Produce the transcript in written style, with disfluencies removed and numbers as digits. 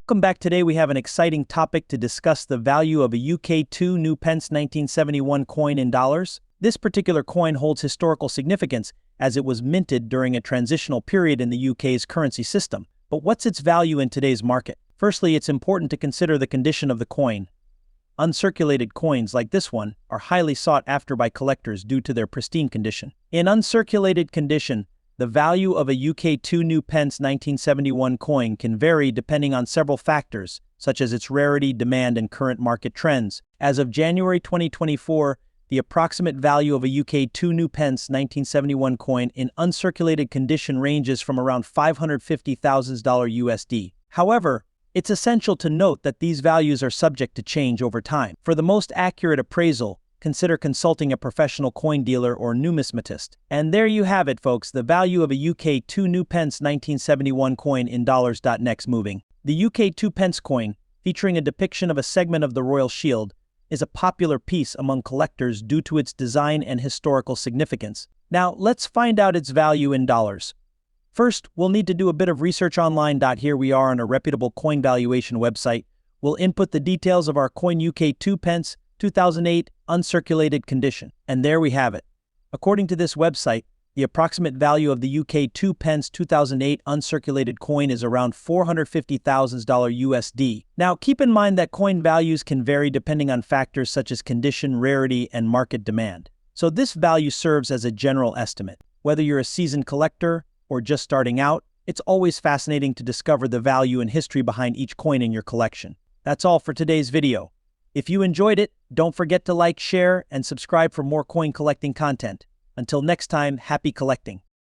Welcome back. Today we have an exciting topic to discuss: the value of a UK2 new Pence 1971 coin in dollars. This particular coin holds historical significance as it was minted during a transitional period in the UK's currency system. But what's its value in today's market? Firstly, it's important to consider the condition of the coin. Uncirculated coins like this one are highly sought after by collectors due to their pristine condition. In uncirculated condition, the value of a UK2 new Pence 1971 coin can vary depending on several factors, such as its rarity, demand, and current market trends. As of January 2024, the approximate value of a UK2 new Pence 1971 coin in uncirculated condition ranges from around $550,000 USD. However, it's essential to note that these values are subject to change over time. For the most accurate appraisal, consider consulting a professional coin dealer or numismatist. And there you have it, folks, the value of a UK2 new Pence 1971 coin in dollars. Next, moving. The UK2 Pence coin, featuring a depiction of a segment of the royal shield, is a popular piece among collectors due to its design and historical significance. Now, let's find out its value in dollars. First, we'll need to do a bit of research online. Here we are on a reputable coin valuation website. We'll input the details of our coin UK2 Pence 2008 uncirculated condition. And there we have it. According to this website, the approximate value of the UK2 Pence 2008 uncirculated coin is around $450,000 USD. Now, keep in mind that coin values can vary depending on factors such as condition, rarity, and market demand. So this value serves as a general estimate. Whether you're a seasoned collector or just starting out, it's always fascinating to discover the value and history behind each coin in your collection. That's all for today's video. If you enjoyed it, don't forget to like, share, and subscribe for more coin collecting content. Until next time, happy collecting.